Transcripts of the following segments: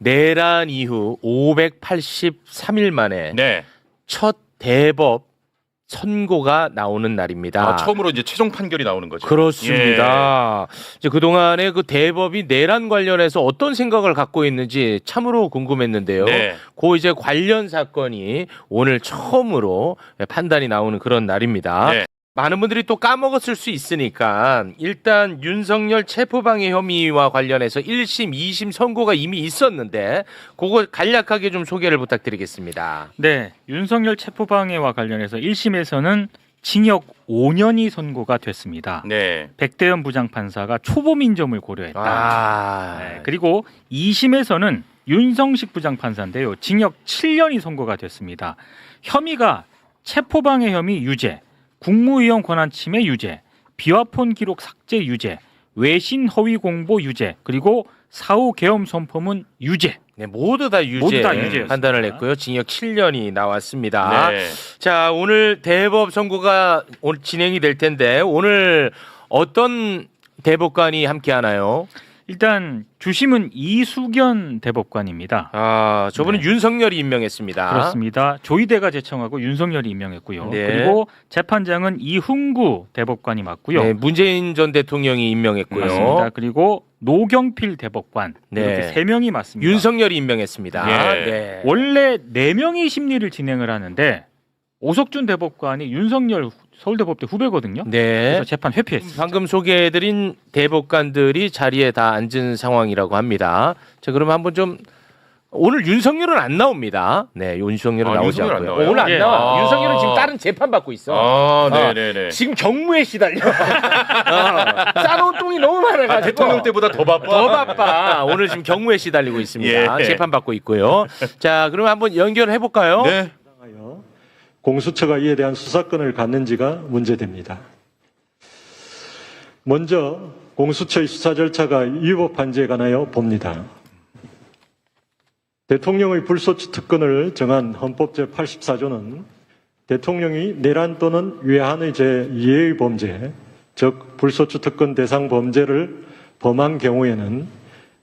내란 이후 583일 만에 네. 첫 대법 선고가 나오는 날입니다. 처음으로 이제 최종 판결이 나오는 거죠. 그렇습니다. 이제 그동안에 그 대법이 내란 관련해서 어떤 생각을 갖고 있는지 참으로 궁금했는데요. 네. 그 이제 관련 사건이 오늘 처음으로 판단이 나오는 그런 날입니다. 네. 많은 분들이 또 까먹었을 수 있으니까 일단 윤석열 체포방해 혐의와 관련해서 1심, 2심 선고가 이미 있었는데 그거 간략하게 좀 소개를 부탁드리겠습니다. 네, 윤석열 체포방해와 관련해서 1심에서는 징역 5년이 선고가 됐습니다. 네. 백대현 부장판사가 초보민점을 고려했다. 네, 그리고 2심에서는 윤성식 부장판사인데요. 징역 7년이 선고가 됐습니다. 혐의가 체포방해 혐의 유죄, 국무위원 권한침해 유죄, 비화폰 기록 삭제 유죄, 외신 허위 공보 유죄, 그리고 사후 계엄 선포문 유죄. 네, 모두 다 유죄 판단을 했고요. 징역 7년이 나왔습니다. 네. 자, 오늘 대법 선고가 오늘 진행이 될 텐데 오늘 어떤 대법관이 함께 하나요? 일단 주심은 이수견 대법관입니다. 아, 저분은 네. 윤석열이 임명했습니다. 그렇습니다. 조희대가 제청하고 윤석열이 임명했고요. 네. 그리고 재판장은 이훈구 대법관이 맡고요. 네, 문재인 전 대통령이 임명했고요. 맞습니다. 그리고 노경필 대법관 네. 이렇게 3명이 맡습니다. 윤석열이 임명했습니다. 예. 네. 원래 4명이 심리를 진행을 하는데 오석준 대법관이 윤석열 서울대법대 후배거든요. 네. 그래서 재판 회피했습니다. 방금 소개해드린 대법관들이 자리에 다 앉은 상황이라고 합니다. 자, 그러면 한번 좀 오늘 윤석열은 안 나옵니다. 네, 윤석열은 나오지 윤석열 안 않고요. 나와요? 오늘 안 예. 나와. 아. 윤석열은 지금 다른 재판 받고 있어. 네네네. 지금 경무에 시달려. 싸놓은 똥이 너무 많아가지고. 대통령 때보다 더 바빠. 더 바빠. 오늘 지금 경무에 시달리고 있습니다. 예. 재판 받고 있고요. 자, 그러면 한번 연결해 볼까요? 네. 공수처가 이에 대한 수사권을 갖는지가 문제됩니다. 먼저 공수처의 수사 절차가 위법한지에 관하여 봅니다. 대통령의 불소추 특권을 정한 헌법 제84조는 대통령이 내란 또는 외환의 제2의 범죄, 즉 불소추 특권 대상 범죄를 범한 경우에는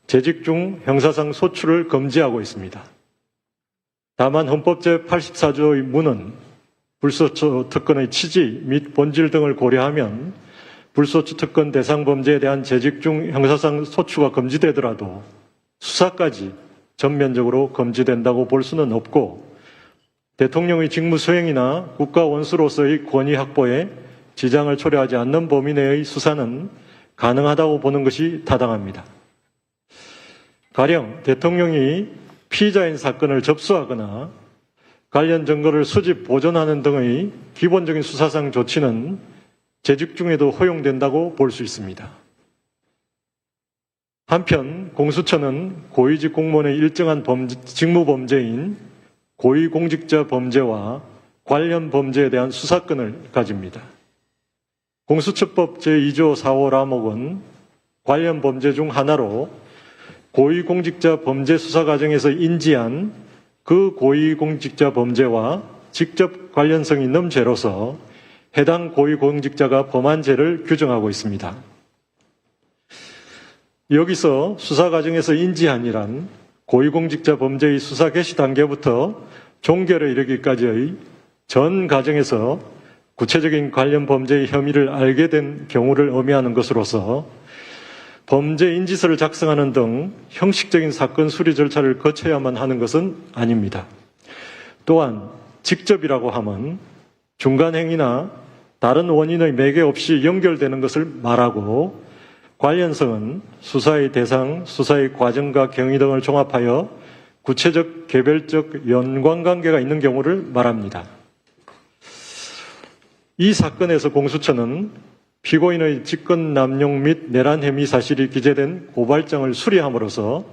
재직 중 형사상 소추를 금지하고 있습니다. 다만 헌법 제84조의 문은 불소추 특권의 취지 및 본질 등을 고려하면 불소추 특권 대상 범죄에 대한 재직 중 형사상 소추가 금지되더라도 수사까지 전면적으로 금지된다고 볼 수는 없고 대통령의 직무 수행이나 국가 원수로서의 권위 확보에 지장을 초래하지 않는 범위 내의 수사는 가능하다고 보는 것이 타당합니다. 가령 대통령이 피의자인 사건을 접수하거나 관련 증거를 수집, 보존하는 등의 기본적인 수사상 조치는 재직 중에도 허용된다고 볼 수 있습니다. 한편 공수처는 고위직 공무원의 일정한 직무 범죄인 고위공직자 범죄와 관련 범죄에 대한 수사권을 가집니다. 공수처법 제2조 4호 라목은 관련 범죄 중 하나로 고위공직자 범죄 수사 과정에서 인지한 그 고위공직자 범죄와 직접 관련성이 있는 죄로서 해당 고위공직자가 범한 죄를 규정하고 있습니다. 여기서 수사 과정에서 인지한이란 고위공직자 범죄의 수사 개시 단계부터 종결에 이르기까지의 전 과정에서 구체적인 관련 범죄의 혐의를 알게 된 경우를 의미하는 것으로서 범죄 인지서를 작성하는 등 형식적인 사건 수리 절차를 거쳐야만 하는 것은 아닙니다. 또한 직접이라고 하면 중간 행위나 다른 원인의 매개 없이 연결되는 것을 말하고 관련성은 수사의 대상, 수사의 과정과 경위 등을 종합하여 구체적, 개별적 연관관계가 있는 경우를 말합니다. 이 사건에서 공수처는 피고인의 직권남용 및 내란 혐의 사실이 기재된 고발장을 수리함으로써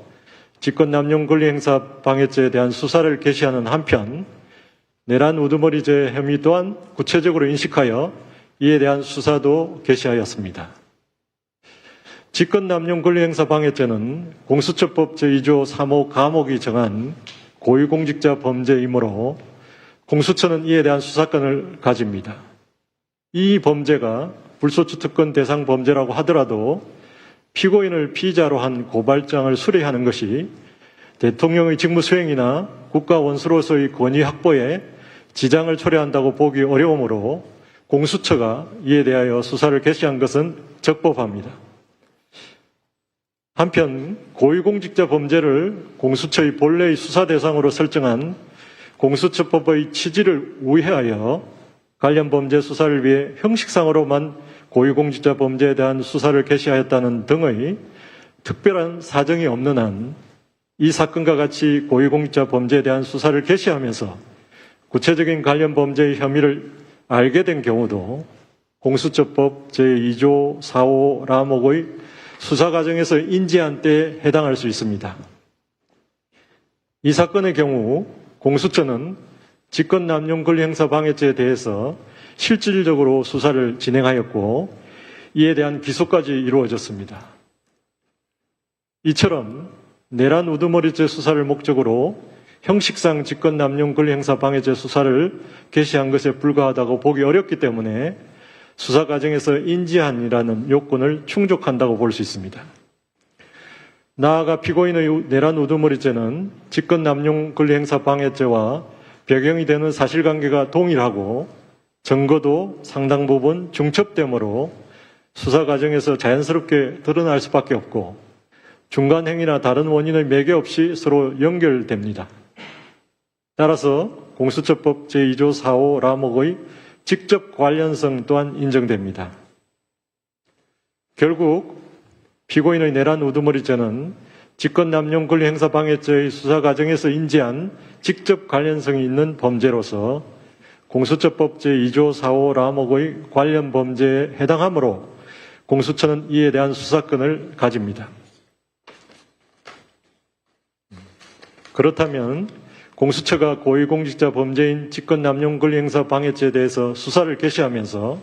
직권남용 권리행사 방해죄에 대한 수사를 개시하는 한편 내란 우두머리죄 혐의 또한 구체적으로 인식하여 이에 대한 수사도 개시하였습니다. 직권남용 권리행사 방해죄는 공수처법 제2조 3호 가목이 정한 고위공직자 범죄이므로 공수처는 이에 대한 수사권을 가집니다. 이 범죄가 불소추 특권 대상 범죄라고 하더라도 피고인을 피의자로 한 고발장을 수리하는 것이 대통령의 직무 수행이나 국가 원수로서의 권위 확보에 지장을 초래한다고 보기 어려우므로 공수처가 이에 대하여 수사를 개시한 것은 적법합니다. 한편 고위공직자 범죄를 공수처의 본래의 수사 대상으로 설정한 공수처법의 취지를 우회하여 관련 범죄 수사를 위해 형식상으로만 고위공직자 범죄에 대한 수사를 개시하였다는 등의 특별한 사정이 없는 한 이 사건과 같이 고위공직자 범죄에 대한 수사를 개시하면서 구체적인 관련 범죄의 혐의를 알게 된 경우도 공수처법 제2조 4호 라목의 수사 과정에서 인지한 때에 해당할 수 있습니다. 이 사건의 경우 공수처는 직권남용 권리행사 방해죄에 대해서 실질적으로 수사를 진행하였고 이에 대한 기소까지 이루어졌습니다. 이처럼 내란 우두머리죄 수사를 목적으로 형식상 직권남용 권리행사 방해죄 수사를 개시한 것에 불과하다고 보기 어렵기 때문에 수사 과정에서 인지한이라는 요건을 충족한다고 볼 수 있습니다. 나아가 피고인의 내란 우두머리죄는 직권남용 권리행사 방해죄와 배경이 되는 사실관계가 동일하고 증거도 상당 부분 중첩되므로 수사 과정에서 자연스럽게 드러날 수밖에 없고 중간 행위나 다른 원인의 매개 없이 서로 연결됩니다. 따라서 공수처법 제2조 4호 라목의 직접 관련성 또한 인정됩니다. 결국 피고인의 내란 우두머리죄는 직권남용 권리행사 방해죄의 수사 과정에서 인지한 직접 관련성이 있는 범죄로서 공수처법 제2조 4호 라목의 관련 범죄에 해당하므로 공수처는 이에 대한 수사권을 가집니다. 그렇다면 공수처가 고위공직자 범죄인 직권남용 권리행사 방해죄에 대해서 수사를 개시하면서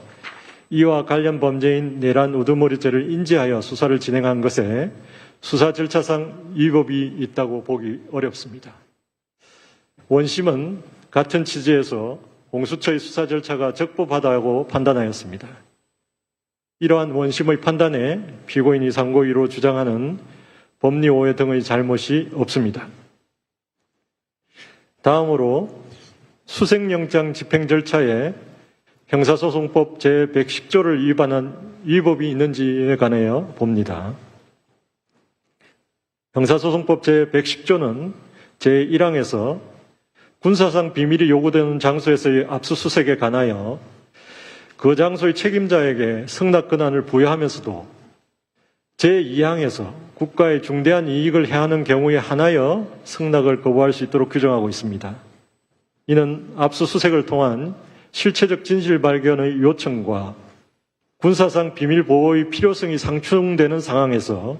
이와 관련 범죄인 내란 우두머리죄를 인지하여 수사를 진행한 것에 수사 절차상 위법이 있다고 보기 어렵습니다. 원심은 같은 취지에서 공수처의 수사 절차가 적법하다고 판단하였습니다. 이러한 원심의 판단에 피고인이 상고위로 주장하는 법리 오해 등의 잘못이 없습니다. 다음으로 수색영장 집행 절차에 형사소송법 제110조를 위반한 위법이 있는지에 관하여 봅니다. 형사소송법 제110조는 제1항에서 군사상 비밀이 요구되는 장소에서의 압수수색에 관하여 그 장소의 책임자에게 승낙 권한을 부여하면서도 제2항에서 국가의 중대한 이익을 해하는 경우에 한하여 승낙을 거부할 수 있도록 규정하고 있습니다. 이는 압수수색을 통한 실체적 진실 발견의 요청과 군사상 비밀 보호의 필요성이 상충되는 상황에서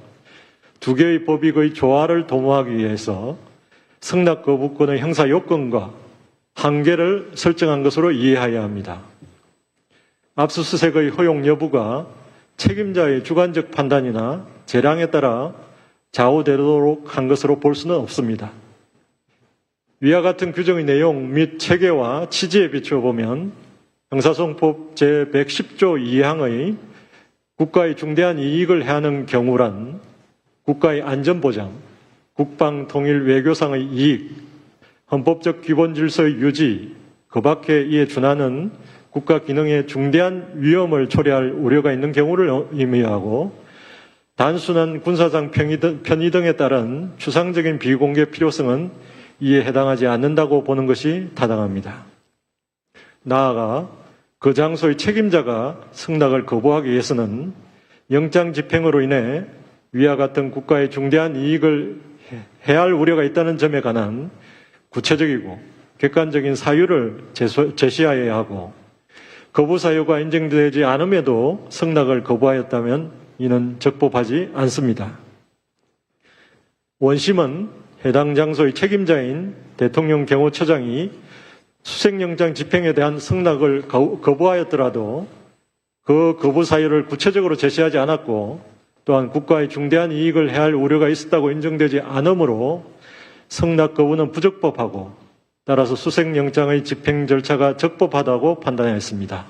두 개의 법익의 조화를 도모하기 위해서 승낙 거부권의 형사 요건과 한계를 설정한 것으로 이해해야 합니다. 압수수색의 허용 여부가 책임자의 주관적 판단이나 재량에 따라 좌우되도록 한 것으로 볼 수는 없습니다. 위와 같은 규정의 내용 및 체계와 취지에 비추어 보면 형사소송법 제110조 2항의 국가의 중대한 이익을 해하는 경우란 국가의 안전보장, 국방통일 외교상의 이익, 헌법적 기본질서의 유지, 그 밖에 이에 준하는 국가 기능에 중대한 위험을 초래할 우려가 있는 경우를 의미하고 단순한 군사상 편의 등에 따른 추상적인 비공개 필요성은 이에 해당하지 않는다고 보는 것이 타당합니다. 나아가 그 장소의 책임자가 승낙을 거부하기 위해서는 영장 집행으로 인해 위와 같은 국가의 중대한 이익을 해할 우려가 있다는 점에 관한 구체적이고 객관적인 사유를 제시하여야 하고 거부 사유가 인정되지 않음에도 승낙을 거부하였다면 이는 적법하지 않습니다. 원심은 해당 장소의 책임자인 대통령 경호처장이 수색영장 집행에 대한 승낙을 거부하였더라도 그 거부 사유를 구체적으로 제시하지 않았고 또한 국가의 중대한 이익을 해할 우려가 있었다고 인정되지 않으므로 승낙 거부는 부적법하고 따라서 수색영장의 집행 절차가 적법하다고 판단하였습니다.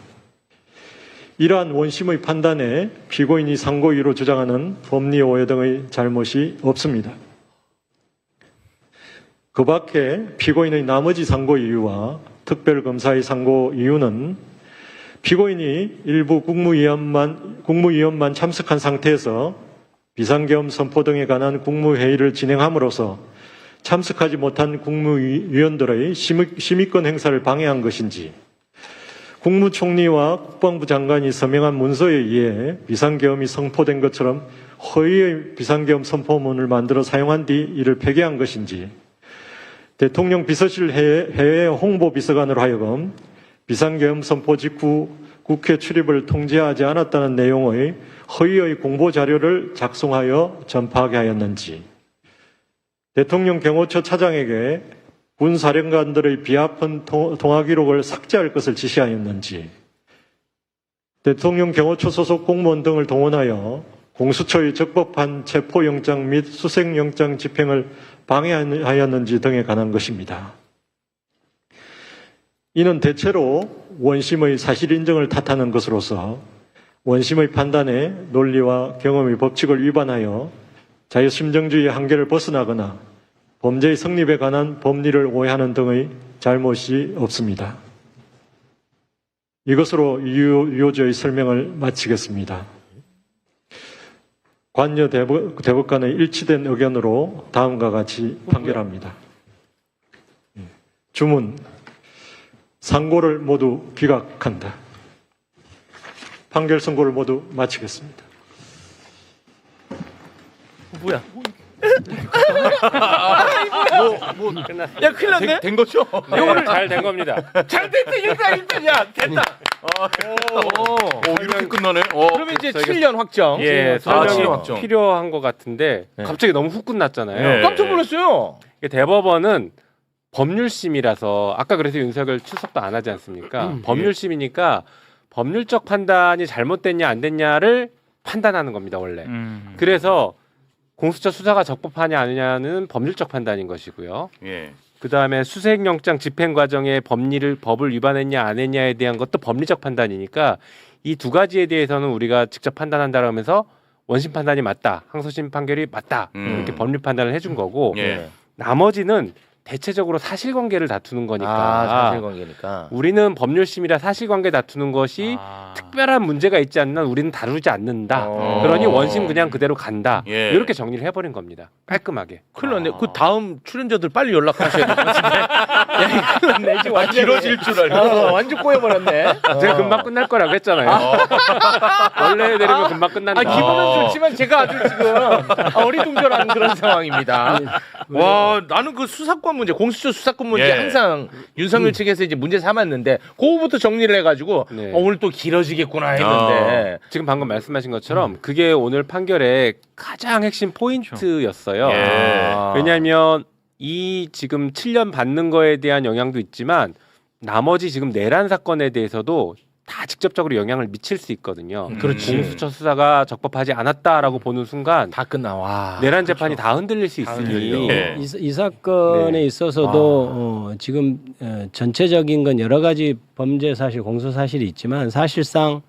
이러한 원심의 판단에 피고인이 상고위로 주장하는 법리 오해 등의 잘못이 없습니다. 그 밖에 피고인의 나머지 상고 이유와 특별검사의 상고 이유는 피고인이 일부 국무위원만 참석한 상태에서 비상계엄 선포 등에 관한 국무회의를 진행함으로써 참석하지 못한 국무위원들의 심의권 행사를 방해한 것인지, 국무총리와 국방부 장관이 서명한 문서에 의해 비상계엄이 선포된 것처럼 허위의 비상계엄 선포문을 만들어 사용한 뒤 이를 폐기한 것인지, 대통령 비서실 해외 홍보비서관으로 하여금 비상계엄 선포 직후 국회 출입을 통지하지 않았다는 내용의 허위의 공보자료를 작성하여 전파하게 하였는지, 대통령 경호처 차장에게 군 사령관들의 비합헌 통화 기록을 삭제할 것을 지시하였는지, 대통령 경호처 소속 공무원 등을 동원하여 공수처의 적법한 체포영장 및 수색영장 집행을 방해하였는지 등에 관한 것입니다. 이는 대체로 원심의 사실 인정을 탓하는 것으로서 원심의 판단에 논리와 경험의 법칙을 위반하여 자유심정주의의 한계를 벗어나거나 범죄의 성립에 관한 법리를 오해하는 등의 잘못이 없습니다. 이것으로 유효죄의 설명을 마치겠습니다. 관여 대법관의 일치된 의견으로 다음과 같이 판결합니다. 주문, 상고를 모두 기각한다. 판결 선고를 모두 마치겠습니다. 뭐야? 야, 큰일 났네. 된 거죠? 오늘 잘 된 겁니다. 잘 됐다, 일단 됐다. 이렇게 끝나네. 그러면 이제 7년 확정. 예, 설명이 설명이 확정. 필요한 것 같은데 네. 갑자기 너무 훅 끝났잖아요. 네. 깜짝 놀랐어요. 이게 대법원은 법률심이라서 아까 그래서 윤석열 출석도 안 하지 않습니까? 법률심이니까 법률적 판단이 잘못됐냐 안 됐냐를 판단하는 겁니다, 원래. 그래서 공수처 수사가 적법하냐 아니냐는 법률적 판단인 것이고요. 예. 그다음에 수색영장 집행 과정에 법을 위반했냐 안 했냐에 대한 것도 법리적 판단이니까 이 두 가지에 대해서는 우리가 직접 판단한다고 하면서 원심 판단이 맞다, 항소심 판결이 맞다 이렇게 법리 판단을 해준 거고 예. 나머지는 대체적으로 사실관계를 다투는 거니까 사실관계니까. 우리는 법률심이라 사실관계 다투는 것이 특별한 문제가 있지 않는 우리는 다루지 않는다. 그러니 원심 그냥 그대로 간다. 예. 이렇게 정리를 해버린 겁니다. 깔끔하게. 큰일 났네. 그 다음 출연자들 빨리 연락하셔야 될 것 같은데. 야, 이거 큰일 났네. 지금 완전 길어질 줄 알고. 완전 꼬여버렸네. 제가 금방 끝날 거라고 했잖아요. 원래 내리면 금방 끝난다. 기분은 좋지만 제가 아주 지금 어리둥절한 그런 상황입니다. 와, 나는 그 수사권 문제, 공수처 수사권 문제 예. 항상 윤석열 측에서 이제 문제 삼았는데 그거부터 정리를 해가지고 네. 오늘 또 길어지겠구나 했는데. 지금 방금 말씀하신 것처럼 그게 오늘 판결의 가장 핵심 포인트였어요. 예. 왜냐하면 이 지금 7년 받는 거에 대한 영향도 있지만 나머지 지금 내란 사건에 대해서도 다 직접적으로 영향을 미칠 수 있거든요. 그렇지. 공수처 수사가 적법하지 않았다라고 보는 순간 다 끝나. 와. 내란 재판이 다 흔들릴 수 있으니 예. 이 사건에 네. 있어서도 지금 전체적인 건 여러 가지 범죄 사실, 공소 사실이 있지만 사실상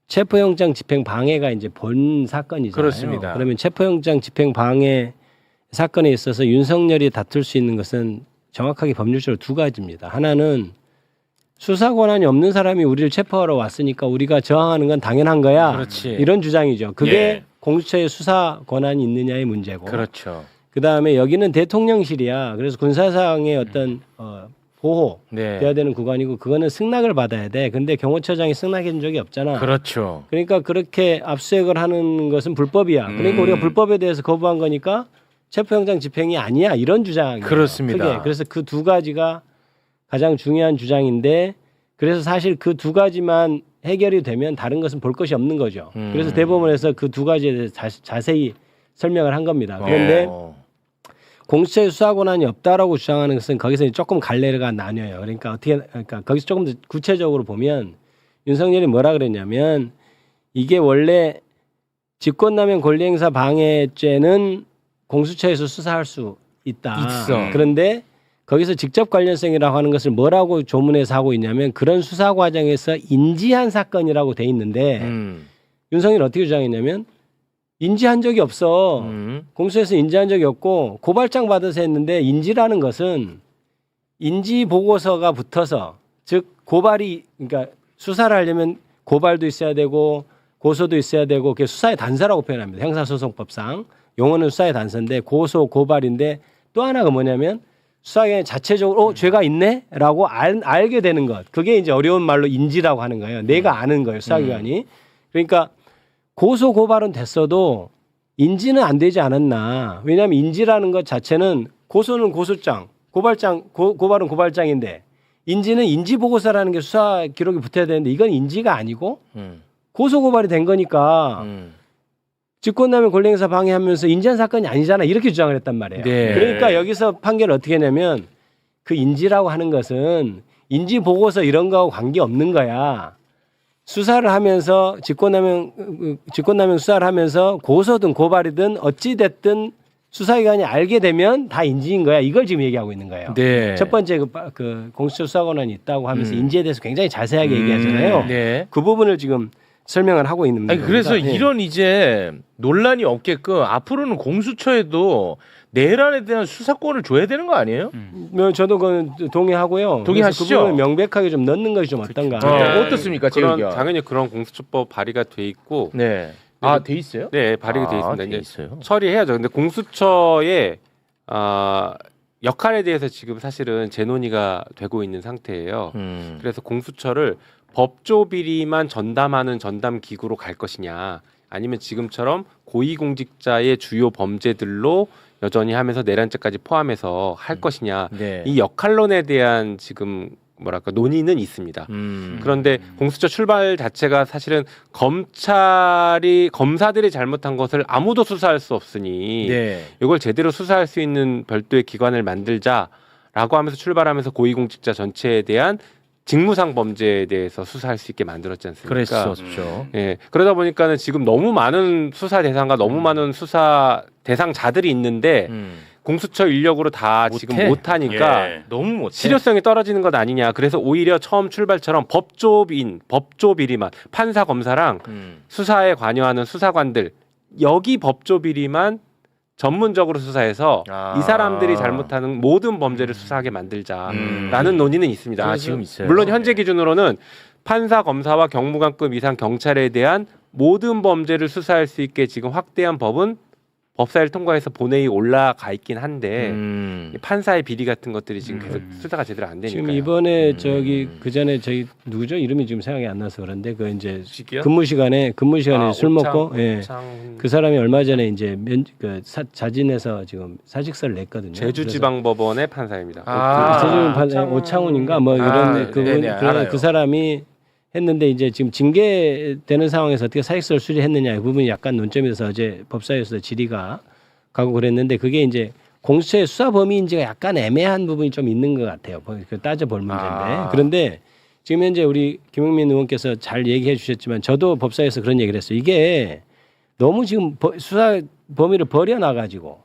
체포영장 집행 방해가 이제 본 사건이잖아요. 그렇습니다. 그러면 체포영장 집행 방해 사건에 있어서 윤석열이 다툴 수 있는 것은 정확하게 법률적으로 두 가지입니다. 하나는 수사 권한이 없는 사람이 우리를 체포하러 왔으니까 우리가 저항하는 건 당연한 거야. 그렇지. 이런 주장이죠. 그게 예. 공수처의 수사 권한이 있느냐의 문제고. 그렇죠. 그다음에 여기는 대통령실이야. 그래서 군사상의 어떤 보호 네. 돼야 되는 구간이고 그거는 승낙을 받아야 돼. 근데 경호처장이 승낙해 준 적이 없잖아. 그렇죠. 그러니까 그렇게 압수수색을 하는 것은 불법이야. 그러니까 우리가 불법에 대해서 거부한 거니까 체포영장 집행이 아니야. 이런 주장이에요. 그렇습니다. 크게. 그래서 그 두 가지가 가장 중요한 주장인데 그래서 사실 그 두 가지만 해결이 되면 다른 것은 볼 것이 없는 거죠. 그래서 대법원에서 그 두 가지에 대해서 자세히 설명을 한 겁니다. 그런데 공수처의 수사 권한이 없다라고 주장하는 것은 거기서 조금 갈래가 나뉘어요. 그러니까 거기서 조금 더 구체적으로 보면 윤석열이 뭐라 그랬냐면 이게 원래 직권남용 권리행사 방해죄는 공수처에서 수사할 수 있다. 있어. 그런데 거기서 직접 관련성이라고 하는 것을 뭐라고 조문에서 하고 있냐면 그런 수사 과정에서 인지한 사건이라고 돼 있는데 윤석열이 어떻게 주장했냐면 인지한 적이 없어. 공수처에서 인지한 적이 없고 고발장 받아서 했는데 인지라는 것은 인지 보고서가 붙어서 즉 고발이 그러니까 수사를 하려면 고발도 있어야 되고 고소도 있어야 되고 그게 수사의 단서라고 표현합니다. 형사소송법상 용어는 수사의 단서인데 고소 고발인데 또 하나가 뭐냐면 수사기관이 자체적으로 죄가 있네라고 알게 되는 것. 그게 이제 어려운 말로 인지라고 하는 거예요. 내가 아는 거예요. 수사기관이. 그러니까 고소 고발은 됐어도 인지는 안 되지 않았나. 왜냐하면 인지라는 것 자체는 고소는 고소장, 고발은 고발장인데 인지는 인지 보고서라는 게 수사 기록이 붙어야 되는데 이건 인지가 아니고 고소 고발이 된 거니까 직권남용 권리행사 방해하면서 인지한 사건이 아니잖아 이렇게 주장을 했단 말이에요. 네. 그러니까 여기서 판결을 어떻게 했냐면 그 인지라고 하는 것은 인지 보고서 이런 거하고 관계 없는 거야. 수사를 하면서 직권남용 수사를 하면서 고소든 고발이든 어찌 됐든 수사기관이 알게 되면 다 인지인 거야. 이걸 지금 얘기하고 있는 거예요. 네. 첫 번째 그 공수처 수사권한이 있다고 하면서 인지에 대해서 굉장히 자세하게 얘기하잖아요. 네. 그 부분을 지금 설명을 하고 있는 아니, 겁니다. 그래서 예. 이런 이제 논란이 없게끔 앞으로는 공수처에도 내란에 대한 수사권을 줘야 되는 거 아니에요? 저도 그건 동의하고요. 동의하시죠? 그래서 그 부분을 명백하게 좀 넣는 것이 좀 어떤가. 어떻습니까, 제 의견? 당연히 그런 공수처법 발의가 돼 있고, 네. 아, 돼 있어요? 네 발의가 돼 아, 있습니다. 돼 이제 있어요. 처리해야죠. 근데 공수처의 역할에 대해서 지금 사실은 재논의가 되고 있는 상태예요. 그래서 공수처를 법조 비리만 전담하는 전담 기구로 갈 것이냐, 아니면 지금처럼 고위공직자의 주요 범죄들로 여전히 하면서 내란죄까지 포함해서 할 것이냐, 네. 이 역할론에 대한 지금 뭐랄까 논의는 있습니다. 그런데 공수처 출발 자체가 사실은 검사들이 잘못한 것을 아무도 수사할 수 없으니 네. 이걸 제대로 수사할 수 있는 별도의 기관을 만들자라고 하면서 출발하면서 고위공직자 전체에 대한 직무상 범죄에 대해서 수사할 수 있게 만들었지 않습니까? 그랬었죠. 예, 그러다 보니까는 지금 너무 많은 수사 대상과 너무 많은 수사 대상자들이 있는데 공수처 인력으로 다 지금 못하니까 너무 못해. 실효성이 떨어지는 것 아니냐. 그래서 오히려 처음 출발처럼 법조 비리만 판사 검사랑 수사에 관여하는 수사관들 여기 법조 비리만 전문적으로 수사해서 이 사람들이 잘못하는 모든 범죄를 수사하게 만들자라는 논의는 있습니다. 아, 지금 있어요. 물론 현재 기준으로는 판사 검사와 경무관급 이상 경찰에 대한 모든 범죄를 수사할 수 있게 지금 확대한 법은 법사위를 통과해서 본회의 올라가 있긴 한데 판사의 비리 같은 것들이 지금 계속 수사가 제대로 안 되니까. 지금 이번에 저기 그 전에 저희 누구죠? 이름이 지금 생각이 안 나서 그런데 그 이제 근무 시간에 술 먹고 그 사람이 얼마 전에 이제 자진해서 지금 사직서를 냈거든요. 제주지방법원의 판사입니다. 오창훈인가 뭐 이런 그 사람이 했는데 이제 지금 징계되는 상황에서 어떻게 사직서를 수리했느냐 이 부분이 약간 논점이 돼서 어제 법사위에서 질의가 가고 그랬는데 그게 이제 공수처의 수사 범위인지가 약간 애매한 부분이 좀 있는 것 같아요. 따져볼 문제인데. 그런데 지금 현재 우리 김용민 의원께서 잘 얘기해 주셨지만 저도 법사위에서 그런 얘기를 했어요. 이게 너무 지금 수사 범위를 버려놔가지고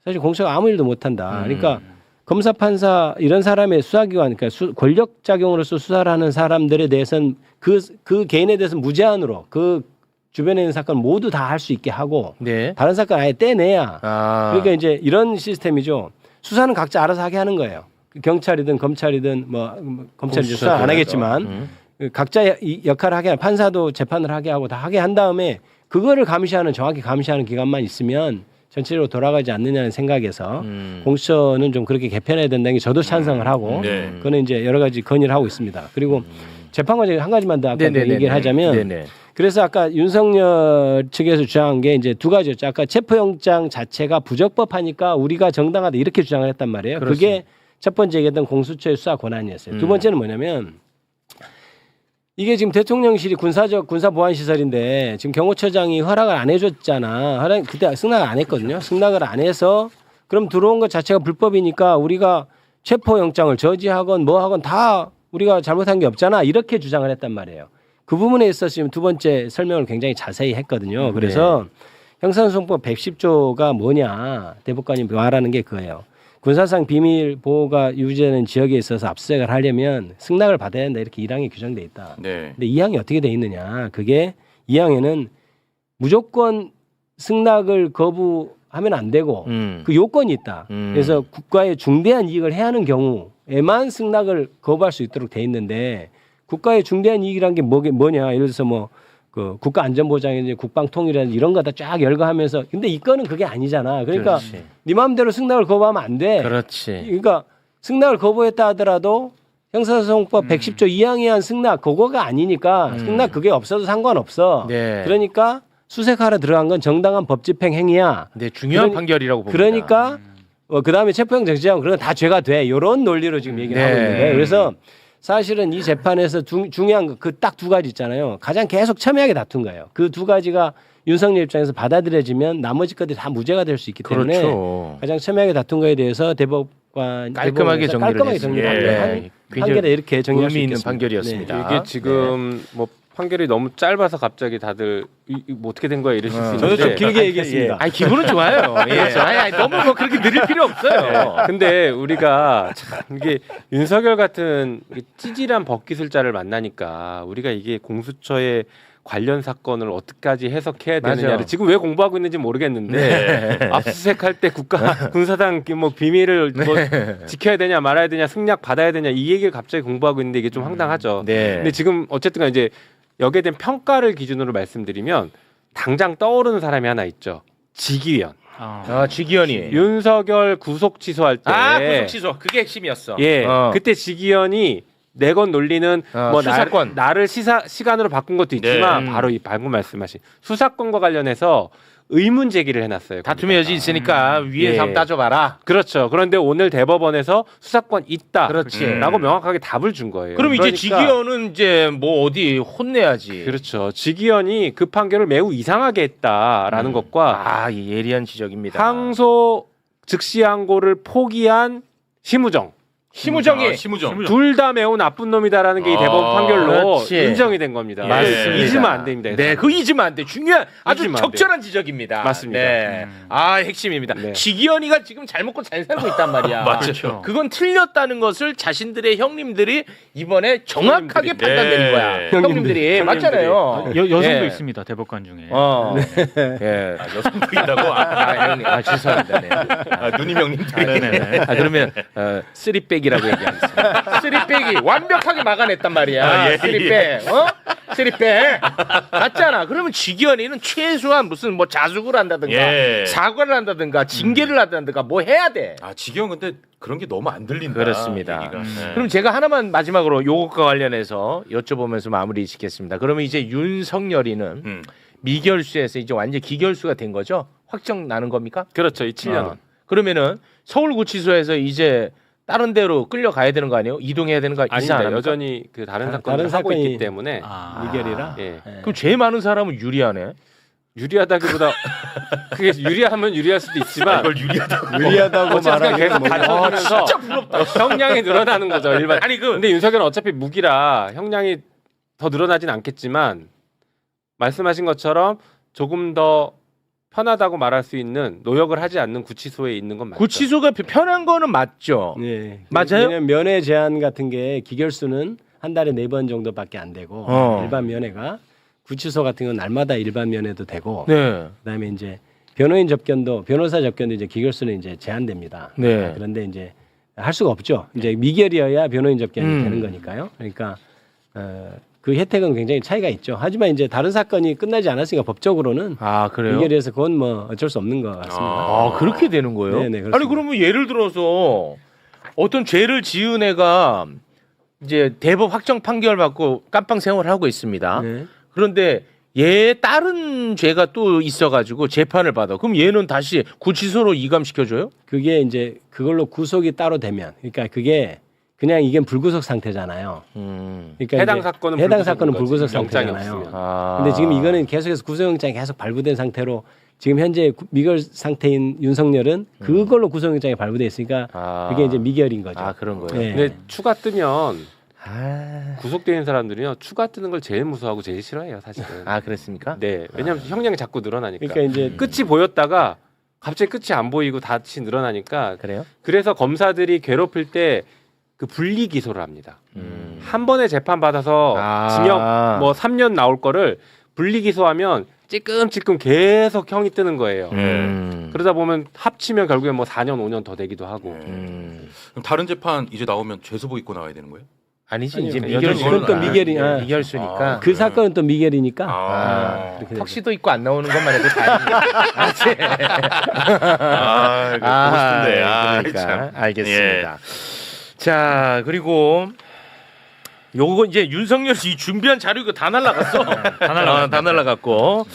사실 공수처가 아무 일도 못한다. 그러니까 검사, 판사 이런 사람의 수사기관, 그러니까 권력 작용으로서 수사를 하는 사람들에 대해서는 그 개인에 대해서는 무제한으로 그 주변에 있는 사건 모두 다 할 수 있게 하고 네. 다른 사건 아예 떼내야. 그러니까 이제 이런 시스템이죠. 수사는 각자 알아서 하게 하는 거예요. 경찰이든 검찰이든 뭐 검찰이 수사 안 하겠지만 각자 역할을 하게 하는 판사도 재판을 하게 하고 다 하게 한 다음에 그거를 정확히 감시하는 기관만 있으면 전체적으로 돌아가지 않느냐는 생각에서 공수처는 좀 그렇게 개편해야 된다는 게 저도 찬성을 하고 그거는 이제 여러 가지 건의를 하고 있습니다. 그리고 재판관 한 가지만 더 아까 얘기를 하자면 그래서 아까 윤석열 측에서 주장한 게 이제 두 가지였죠. 아까 체포영장 자체가 부적법하니까 우리가 정당하다 이렇게 주장을 했단 말이에요. 그게 첫 번째 얘기했던 공수처의 수사 권한이었어요. 두 번째는 뭐냐면 이게 지금 대통령실이 군사 보안 시설인데 지금 경호처장이 허락을 안 해줬잖아. 그때 승낙을 안 했거든요. 승낙을 안 해서 그럼 들어온 것 자체가 불법이니까 우리가 체포영장을 저지하건 뭐 하건 다 우리가 잘못한 게 없잖아. 이렇게 주장을 했단 말이에요. 그 부분에 있어서 지금 두 번째 설명을 굉장히 자세히 했거든요. 그래서 형사소송법 110조가 뭐냐 대법관이 말하는 게 그거예요. 군사상 비밀 보호가 유지되는 지역에 있어서 압수수색을 하려면 승낙을 받아야 된다 이렇게 1항에 규정돼 있다. 근데 2항이 어떻게 돼 있느냐? 그게 2항에는 무조건 승낙을 거부하면 안 되고 그 요건이 있다. 그래서 국가에 중대한 이익을 해하는 경우에만 승낙을 거부할 수 있도록 돼 있는데 국가의 중대한 이익이란 게 뭐냐? 예를 들어서 뭐 그 국가안전보장이나 국방통일이라든지 이런 거 다 쫙 열거하면서 근데 이 건은 그게 아니잖아. 그러니까 그렇지. 네 마음대로 승낙을 거부하면 안 돼. 그렇지. 그러니까 승낙을 거부했다 하더라도 형사소송법 110조 2항에 한 승낙 그거가 아니니까 승낙 그게 없어도 상관없어. 네. 그러니까 수색하러 들어간 건 정당한 법 집행 행위야. 네, 중요한 그러니- 판결이라고 봅니다. 그러니까 그다음에 체포영 정지하면 그건 다 죄가 돼. 이런 논리로 지금 얘기를 하고 네. 있는 거예요. 그래서 사실은 이 재판에서 중요한 거 그 딱 두 가지 있잖아요. 가장 계속 첨예하게 다툰 거예요. 그 두 가지가 윤석열 입장에서 받아들여지면 나머지 것들이 다 무죄가 될 수 있기 때문에 그렇죠. 가장 첨예하게 다툰 거에 대해서 대법관 깔끔하게 대법원에서 정리를 깔끔하게 했습니다. 정리를 예. 한 굉장히 판결에 이렇게 정리할 수 의미 있는 있겠습니다. 판결이었습니다. 네. 이게 지금 뭐 판결이 너무 짧아서 갑자기 다들 뭐 어떻게 된 거야 이러실 수 저도 있는데 좀 길게 얘기했습니다. 아니 기분은 좋아요. 예. 아니, 너무 뭐 그렇게 느릴 필요 없어요. 근데 우리가 참 이게 윤석열 같은 찌질한 법기술자를 만나니까 우리가 이게 공수처의 관련 사건을 어떻게까지 해석해야 되느냐를 맞아. 지금 왜 공부하고 있는지 모르겠는데 압수수색할 때 국가 군사당 뭐 비밀을 뭐 지켜야 되냐 말아야 되냐 승낙 받아야 되냐 이 얘기를 갑자기 공부하고 있는데 이게 좀 황당하죠. 네. 근데 지금 어쨌든 이제 여기에 대한 평가를 기준으로 말씀드리면 당장 떠오르는 사람이 하나 있죠. 지기현. 아, 지기현이. 윤석열 구속 취소할 때 구속 취소. 그게 핵심이었어. 예, 어. 그때 지기현이 내건 논리는 뭐 수사권. 나를 시간으로 바꾼 것도 있지만 네. 바로 이 방금 말씀하신 수사권과 관련해서 의문 제기를 해놨어요. 다툼의 여지 있으니까 위에서 예. 한번 따져봐라. 그렇죠. 그런데 오늘 대법원에서 수사권 있다. 그렇지. 라고 명확하게 답을 준 거예요. 그럼 이제 그러니까 지기현은 이제 뭐 어디 혼내야지. 그렇죠. 지기현이 그 판결을 매우 이상하게 했다라는 것과 아, 이 예리한 지적입니다. 항소 즉시 항고를 포기한 심우정. 심우정이 둘 다 매우 나쁜 놈이다라는 게 이 대법원 판결로 그렇지. 인정이 된 겁니다. 맞습니다. 잊으면 안 됩니다. 네, 그 잊으면 안 돼. 중요한 아주 잊으면 안 적절한 지적입니다. 맞습니다. 네. 아, 핵심입니다. 네. 지기현이가 지금 잘 먹고 잘 살고 있단 말이야. 맞죠. 그건 틀렸다는 것을 자신들의 형님들이 이번에 정확하게 형님들이. 판단내는 거야. 형님들이 맞잖아요. 여성도 예. 있습니다 대법관 중에. 예. 여성도 있다고? 형님. 죄송합니다. 네. 누님 형님들. 네네네. 그러면 쓰리백이라고 얘기하겠습니다. 쓰리백이 완벽하게 막아냈단 말이야. 쓰리백, 쓰리백 맞잖아. 그러면 지기현이는 최소한 무슨 뭐 자숙을 한다든가 예. 사과를 한다든가 징계를 한다든가 뭐 해야 돼. 아 지경 근데 그런 게 너무 안 들린다. 그렇습니다. 얘기가. 네. 그럼 제가 하나만 마지막으로 요것과 관련해서 여쭤보면서 마무리 짓겠습니다. 그러면 이제 윤석열이는 미결수에서 이제 완전 기결수가 된 거죠? 확정 나는 겁니까? 그렇죠. 이 7년은. 그러면은 서울구치소에서 이제 다른 데로 끌려가야 되는 거 아니에요? 이동해야 되는 거 이사 안 아닙니다. 합니까? 여전히 그 다른 다른 사건을 하고 사건이- 있기 때문에 미결이라. 예. 네. 그럼 제일 많은 사람은 유리하네. 유리하다기보다 그게 유리하면 유리할 수도 있지만 이걸 유리하다고. 유리하다고 어쨌든 말하는 계속 건 갖춰주면서 형량이 늘어나는 거죠. 일반. 아니 그 근데 윤석열은 어차피 무기라 형량이 더 늘어나진 않겠지만 말씀하신 것처럼 조금 더 편하다고 말할 수 있는 노역을 하지 않는 구치소에 있는 건 맞죠. 구치소가 편한 거는 맞죠. 네. 맞아요? 왜냐면 면회 제한 같은 게 기결수는 한 달에 4번 정도밖에 안 되고 일반 면회가 구치소 같은 건 날마다 일반 면회도 되고 네. 그다음에 이제 변호인 접견도 변호사 접견도 이제 기결수는 이제 제한됩니다. 네. 그런데 이제 할 수가 없죠. 이제 미결이어야 변호인 접견이 음. 되는 거니까요. 그러니까 그 혜택은 굉장히 차이가 있죠. 하지만 이제 다른 사건이 끝나지 않았으니까 법적으로는 아 그래요? 미결이어서 그건 뭐 어쩔 수 없는 것 같습니다. 아 그렇게 되는 거예요? 네네, 그렇습니다. 아니 그러면 예를 들어서 어떤 죄를 지은 애가 이제 대법 확정 판결 받고 깜빵 생활을 하고 있습니다. 네. 그런데 얘 다른 죄가 또 있어가지고 재판을 받아. 그럼 얘는 다시 구치소로 이감시켜줘요? 그게 이제 그걸로 구속이 따로 되면, 그러니까 그게 그냥 이게 불구속 상태잖아요. 그러니까 해당 이제 사건은 해당 불구속인 사건은 거지. 불구속 영장이 상태잖아요. 없으면. 근데 지금 이거는 계속해서 구속영장이 계속 발부된 상태로 지금 현재 미결 상태인 윤석열은 그걸로 구속영장이 발부돼 있으니까 그게 이제 미결인 거죠. 아 그런 거예요. 네. 근데 추가 뜨면 아, 구속되는 사람들이요 추가 뜨는 걸 제일 무서워하고 제일 싫어해요 사실은. 아 그랬습니까? 네, 왜냐하면 형량이 자꾸 늘어나니까. 그러니까 이제 끝이 보였다가 갑자기 끝이 안 보이고 다시 늘어나니까. 그래요? 그래서 검사들이 괴롭힐 때 그 분리 기소를 합니다. 한 번에 재판 받아서 아. 징역 뭐 3년 나올 거를 분리 기소하면 찌끔찌끔 계속 형이 뜨는 거예요. 그러다 보면 합치면 결국에 뭐 4년 5년 더 되기도 하고. 그럼 다른 재판 이제 나오면 죄수복 입고 나와야 되는 거예요? 아니지 아니요. 이제 그건 또 미결이- 미결수니까 그 사건은 또 미결이니까. 아. 그렇게 되죠. 턱시도 입고 안 나오는 것만 해도 다행이야. 보고 싶은데. 그러니까 참. 알겠습니다. 자 그리고 요거 이제 윤석열 씨 준비한 자료 이거 다 날라갔어. 다 날라갔고.